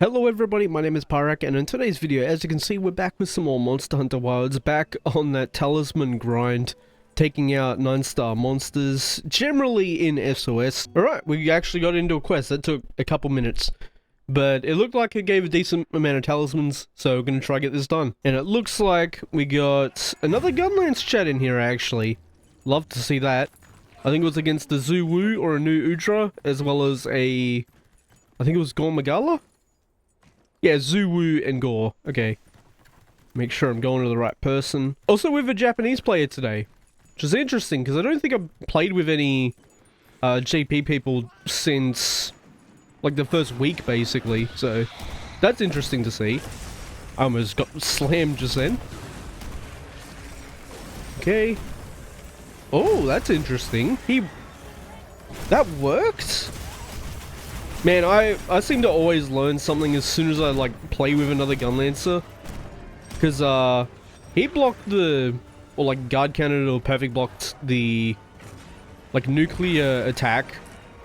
Hello everybody, my name is Pyrac, and in today's video, as you can see, we're back with some more Monster Hunter Wilds, back on that Talisman grind, taking out 9-star monsters, generally in SOS. Alright, we actually got into a quest, that took a couple minutes, but it looked like it gave a decent amount of talismans, so we're gonna try to get this done. And it looks like we got another gunlance chat in here actually. Love to see that. I think it was against the Zuwu or a new Udra, as well as I think it was Gormagala? Yeah, Zuwu and Gore. Okay. Make sure I'm going to the right person. Also, we have a Japanese player today, which is interesting, because I don't think I've played with any JP people since, like, the first week, basically. So, that's interesting to see. I almost got slammed just then. Okay. Oh, that's interesting. That worked? Man, I seem to always learn something as soon as I, like, play with another gunlancer. Because, he blocked or, like, guard cannon or perfect blocked the, like, nuclear attack.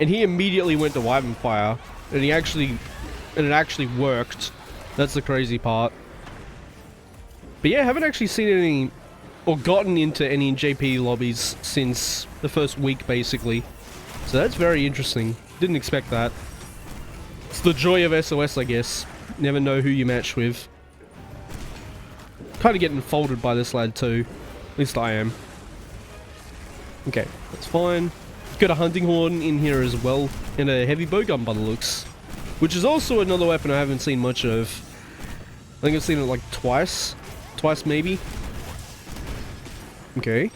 And he immediately went to weapon fire. And it actually worked. That's the crazy part. But yeah, I haven't actually seen any, or gotten into any JP lobbies since the first week, basically. So that's very interesting. Didn't expect that. It's the joy of SOS, I guess. Never know who you match with. Kind of getting folded by this lad too. At least I am. Okay, that's fine. Got a hunting horn in here as well, and a heavy bowgun by the looks. Which is also another weapon I haven't seen much of. I think I've seen it like twice. Twice maybe. Okay.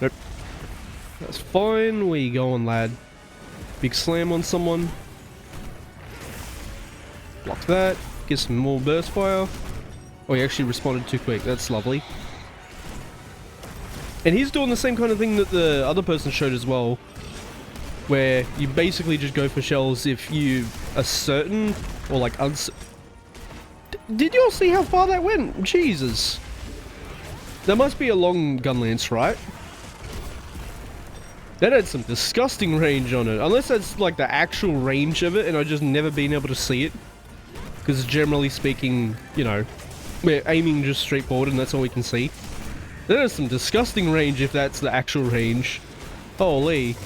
Nope. That's fine. Where you going, lad? Big slam on someone. Block that. Get some more burst fire. Oh, he actually responded too quick. That's lovely. And he's doing the same kind of thing that the other person showed as well. Where you basically just go for shells if you are certain, or like Did you all see how far that went? Jesus. That must be a long gunlance, right? That had some disgusting range on it. Unless that's like the actual range of it and I've just never been able to see it. Because generally speaking, you know, we're aiming just straight forward and that's all we can see. That is some disgusting range if that's the actual range. Holy.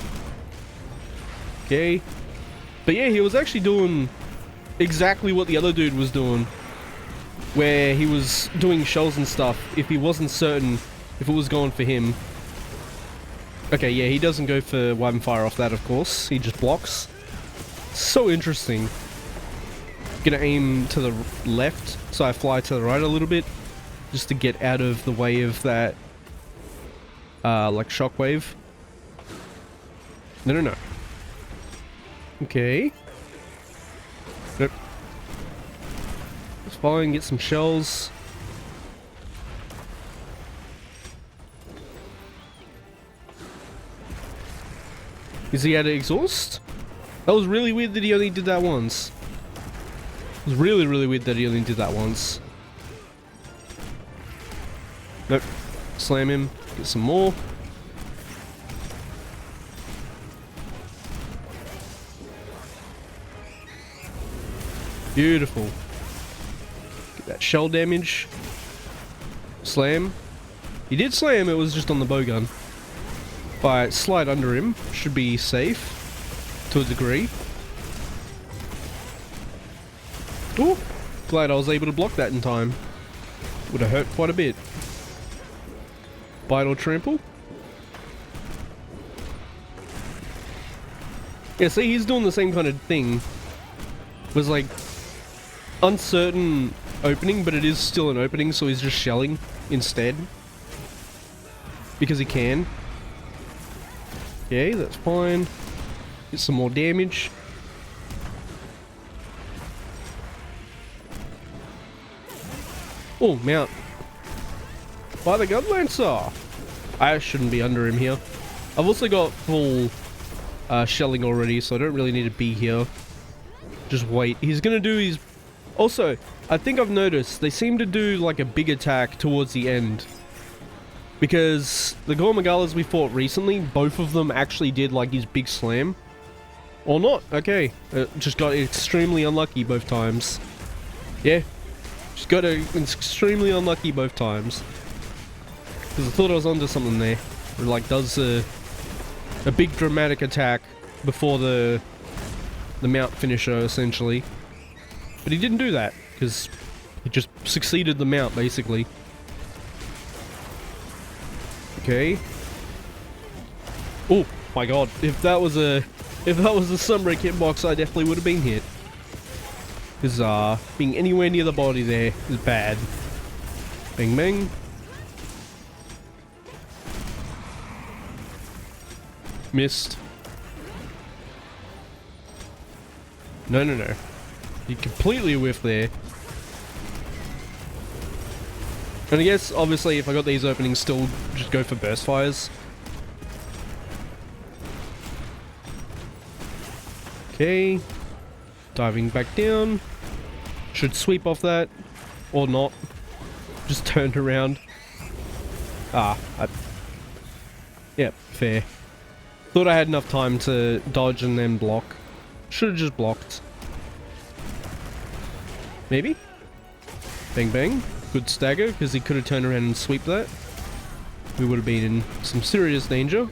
Okay. But yeah, he was actually doing exactly what the other dude was doing. Where he was doing shells and stuff if he wasn't certain if it was going for him. Okay, yeah, he doesn't go for weapon fire off that, of course. He just blocks. So interesting. Gonna aim to the left, so I fly to the right a little bit. Just to get out of the way of that, like, shockwave. No. Okay. Nope. Let's fly and get some shells. Is he out of exhaust? That was really weird that he only did that once. It was really, really weird that he only did that once. Nope. Slam him. Get some more. Beautiful. Get that shell damage. Slam. He did slam, it was just on the bowgun. If I slide under him, should be safe. To a degree. Ooh, glad I was able to block that in time. Would have hurt quite a bit. Bite or trample. Yeah, see, he's doing the same kind of thing. Was like uncertain opening, but it is still an opening, so he's just shelling instead. Because he can. Okay, that's fine. Get some more damage. Oh, mount. By the gunlancer! I shouldn't be under him here. I've also got full shelling already, so I don't really need to be here. Just wait. He's gonna do his... Also, I think I've noticed they seem to do like a big attack towards the end. Because the Gormagalas we fought recently, both of them actually did like his big slam. Or not, okay. Just got extremely unlucky both times. Yeah. Just got extremely unlucky both times. Because I thought I was onto something there. It like does a big dramatic attack before the mount finisher, essentially. But he didn't do that, because he just succeeded the mount, basically. Okay. Oh my god, if that was a sunbreak hitbox, I definitely would have been hit. Because being anywhere near the body there is bad. Bang bang. Missed. No, no, no. You completely whiffed there. And I guess, obviously, if I got these openings, still just go for burst fires. Okay. Diving back down. Should sweep off that. Or not. Just turned around. Yeah, fair. Thought I had enough time to dodge and then block. Should have just blocked. Maybe? Bang bang. Good stagger, because he could have turned around and sweep that. We would have been in some serious danger.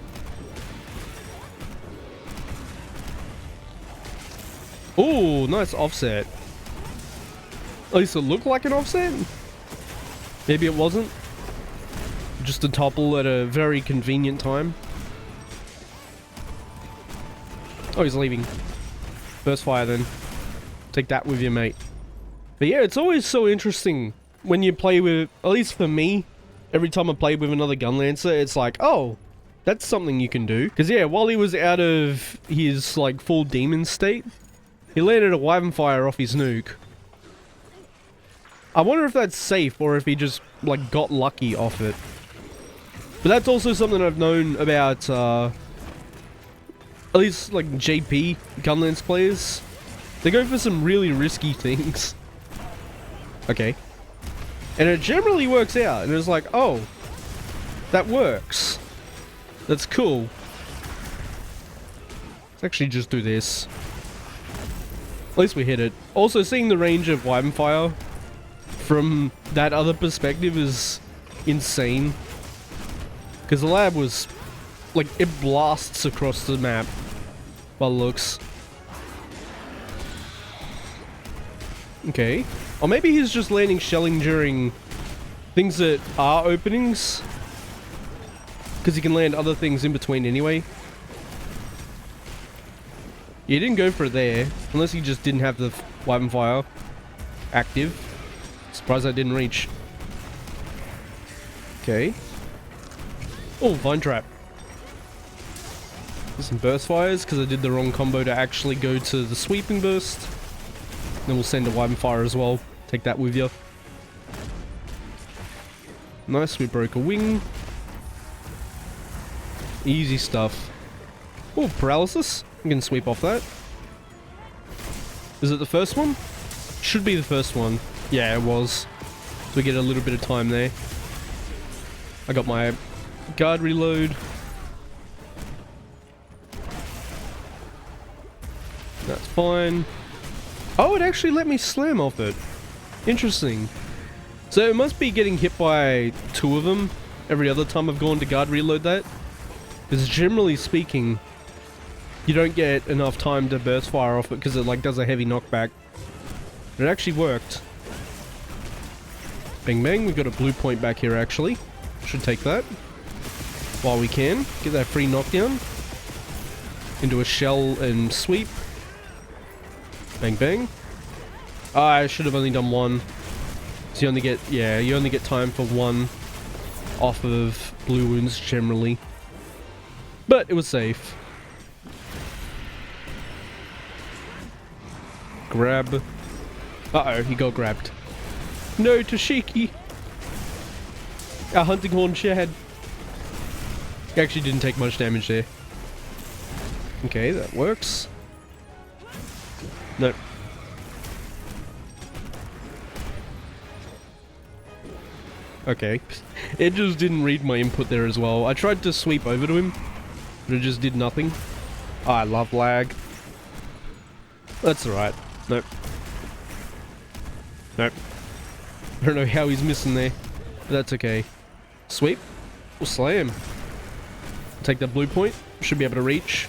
Oh, nice offset. At least it looked like an offset. Maybe it wasn't. Just a topple at a very convenient time. Oh, he's leaving. Burst fire then. Take that with you, mate. But yeah, it's always so interesting when you play with, at least for me, every time I play with another gunlancer, it's like, oh, that's something you can do. Because yeah, while he was out of his like full demon state, he landed a wyvern fire off his nuke. I wonder if that's safe or if he just like got lucky off it. But that's also something I've known about at least like JP gunlance players. They go for some really risky things. Okay. And it generally works out. And it's like, oh, that works. That's cool. Let's actually just do this. At least we hit it. Also, seeing the range of wyvern fire from that other perspective is insane. Because the lab was, like, it blasts across the map. By the looks. Okay. Or maybe he's just landing shelling during things that are openings. Because he can land other things in between anyway. He didn't go for it there. Unless he just didn't have the wyvern fire active. Surprised I didn't reach. Okay. Oh, vine trap. Some burst fires because I did the wrong combo to actually go to the sweeping burst. Then we'll send a wyvern fire as well. Take that with you. Nice, we broke a wing. Easy stuff. Oh, paralysis. I'm gonna sweep off that. Is it the first one? Should be the first one. Yeah, it was. So we get a little bit of time there. I got my guard reload. That's fine. Oh, it actually let me slam off it. Interesting. So it must be getting hit by two of them every other time I've gone to guard reload that. Because generally speaking, you don't get enough time to burst fire off it because it like does a heavy knockback. But it actually worked. Bang bang, we've got a blue point back here actually. Should take that. While we can. Get that free knockdown. Into a shell and sweep. Bang bang. I should have only done one. So you only get, yeah, you only get time for one off of blue wounds generally. But it was safe. Grab. Uh-oh, he got grabbed. No, Toshiki! Our hunting horn shed. He actually didn't take much damage there. Okay, that works. Nope. Okay. It just didn't read my input there as well. I tried to sweep over to him, but it just did nothing. Oh, I love lag. That's alright. Nope. Nope. I don't know how he's missing there. But that's okay. Sweep. We'll slay him. Take that blue point. Should be able to reach.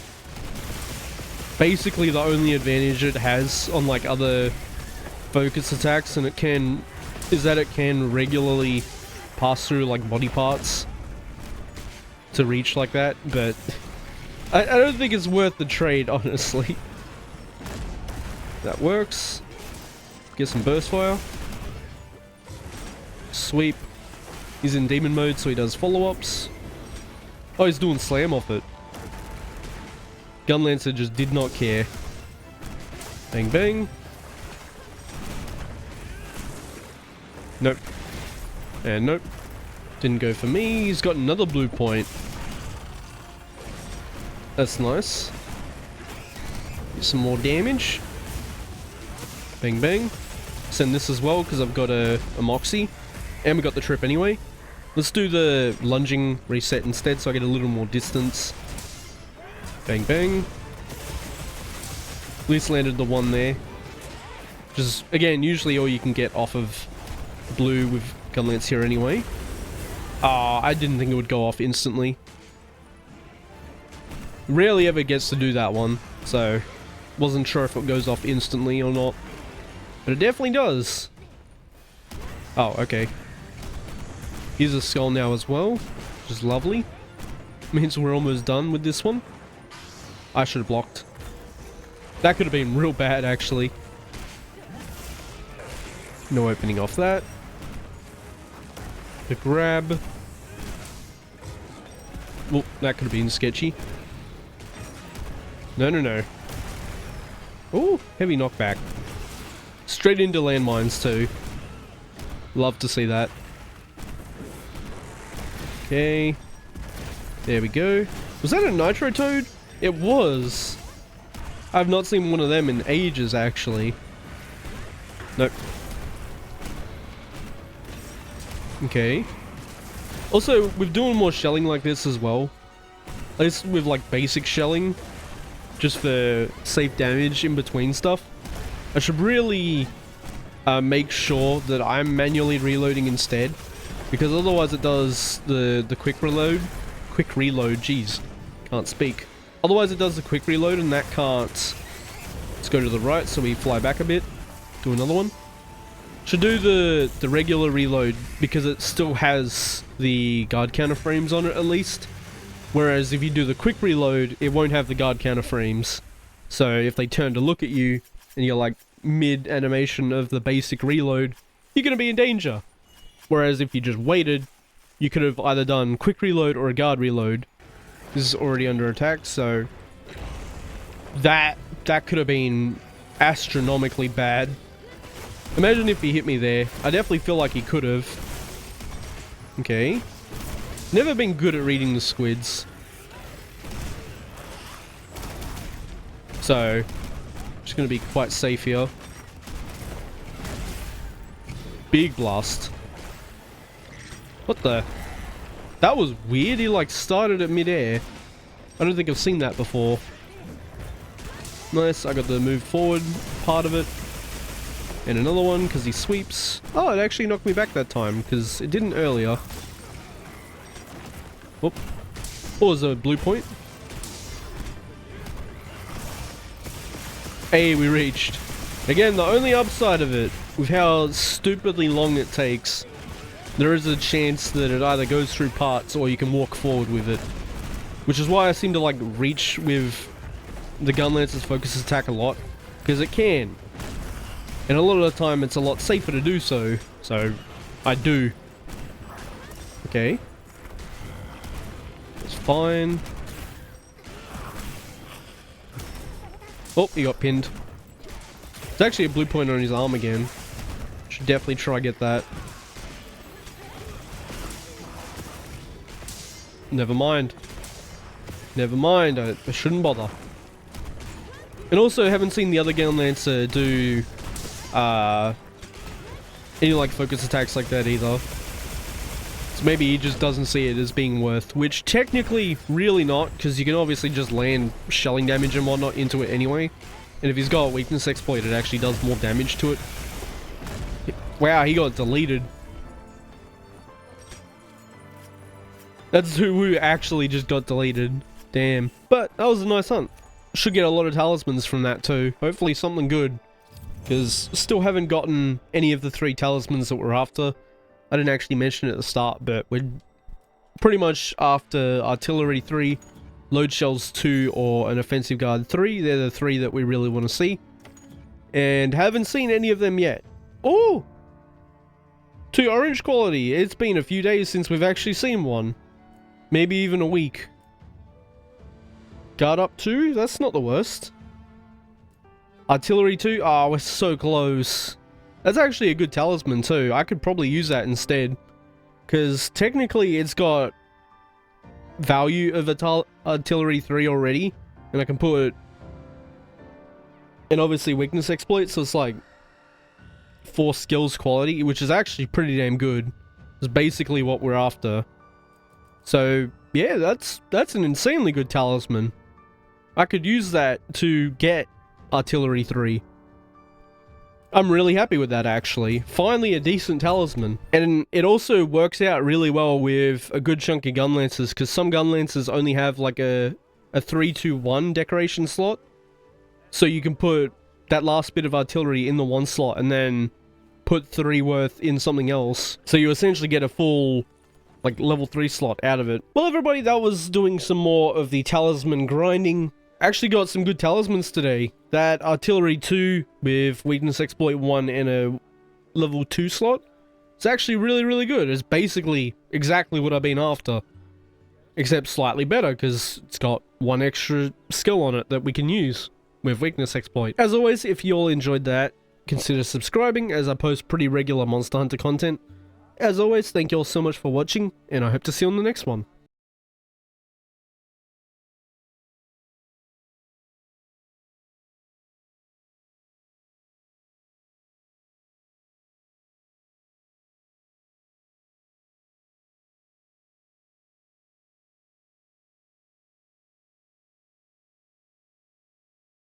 Basically the only advantage it has on like other focus attacks and is that it can regularly pass through like body parts to reach like that, but I don't think it's worth the trade, honestly. That works. Get some burst fire. Sweep. He's in demon mode, so he does follow-ups. Oh, he's doing slam off it. Gunlancer just did not care. Bang bang. Nope. And nope. Didn't go for me. He's got another blue point. That's nice. Get some more damage. Bang bang. Send this as well because I've got a Moxie. And we got the trip anyway. Let's do the lunging reset instead so I get a little more distance. Bang bang. At least landed the one there. Just, again, usually all you can get off of blue with gunlance here anyway. Ah, I didn't think it would go off instantly. Rarely ever gets to do that one, so wasn't sure if it goes off instantly or not. But it definitely does. Oh, okay. Here's a skull now as well, which is lovely. Means we're almost done with this one. I should have blocked. That could have been real bad, actually. No opening off that. The grab. Well, that could have been sketchy. No, no, no. Ooh, heavy knockback. Straight into landmines, too. Love to see that. Okay. There we go. Was that a Nitro Toad? It was. I've not seen one of them in ages, actually. Nope. Okay. Also, we're doing more shelling like this as well. At least with like basic shelling. Just for safe damage in between stuff. I should really make sure that I'm manually reloading instead. Because otherwise it does the quick reload. Quick reload, jeez. Can't speak. Otherwise it does the quick reload and that can't. Let's go to the right so we fly back a bit. Do another one. Should do the regular reload because it still has the guard counter frames on it at least. Whereas if you do the quick reload, it won't have the guard counter frames. So if they turn to look at you and you're like mid animation of the basic reload, you're going to be in danger. Whereas if you just waited, you could have either done quick reload or a guard reload. This is already under attack, so that could have been astronomically bad. Imagine if he hit me there. I definitely feel like he could have. Okay. Never been good at reading the squids. So, just gonna be quite safe here. Big blast. What the? That was weird. He like started at mid-air. I don't think I've seen that before. Nice. I got the move forward part of it. And another one because he sweeps. Oh, it actually knocked me back that time because it didn't earlier. Whoop. Oh, there's a blue point. Hey, we reached. Again, the only upside of it, with how stupidly long it takes, there is a chance that it either goes through parts or you can walk forward with it. Which is why I seem to like reach with the Gunlancer's focus attack a lot. Because it can. And a lot of the time it's a lot safer to do so. So, I do. Okay. It's fine. Oh, he got pinned. There's actually a blue point on his arm again. Should definitely try get that. Never mind. Never mind, I shouldn't bother. And also haven't seen the other Gunlancer do any like focus attacks like that either. So maybe he just doesn't see it as being worth, which technically really not, because you can obviously just land shelling damage and whatnot into it anyway. And if he's got a weakness exploit, it actually does more damage to it. Wow, he got deleted. That's who actually just got deleted. Damn. But that was a nice hunt. Should get a lot of talismans from that too. Hopefully something good. Because still haven't gotten any of the 3 talismans that we're after. I didn't actually mention it at the start, but we're pretty much after Artillery 3, Load Shells 2, or an Offensive Guard 3. They're the 3 that we really want to see. And haven't seen any of them yet. Oh! 2 orange quality. It's been a few days since we've actually seen one. Maybe even a week. Guard up 2? That's not the worst. Artillery 2? Ah, we're so close. That's actually a good talisman too. I could probably use that instead. Because technically it's got value of Artillery 3 already. And I can put... And obviously weakness exploit, so it's like 4 skills quality, which is actually pretty damn good. It's basically what we're after. So yeah, that's an insanely good talisman. I could use that to get Artillery 3. I'm really happy with that actually. Finally a decent talisman. And it also works out really well with a good chunk of gunlances, because some gunlances only have like a 3-2-1 decoration slot. So you can put that last bit of artillery in the one slot and then put 3 worth in something else. So you essentially get a full like level 3 slot out of it. Well everybody, that was doing some more of the talisman grinding. Actually got some good talismans today. That Artillery 2 with Weakness Exploit 1 and a level 2 slot. It's actually really good. It's basically exactly what I've been after. Except slightly better, because it's got 1 extra skill on it that we can use with Weakness Exploit. As always, if you all enjoyed that, consider subscribing, as I post pretty regular Monster Hunter content. As always, thank you all so much for watching, and I hope to see you on the next one.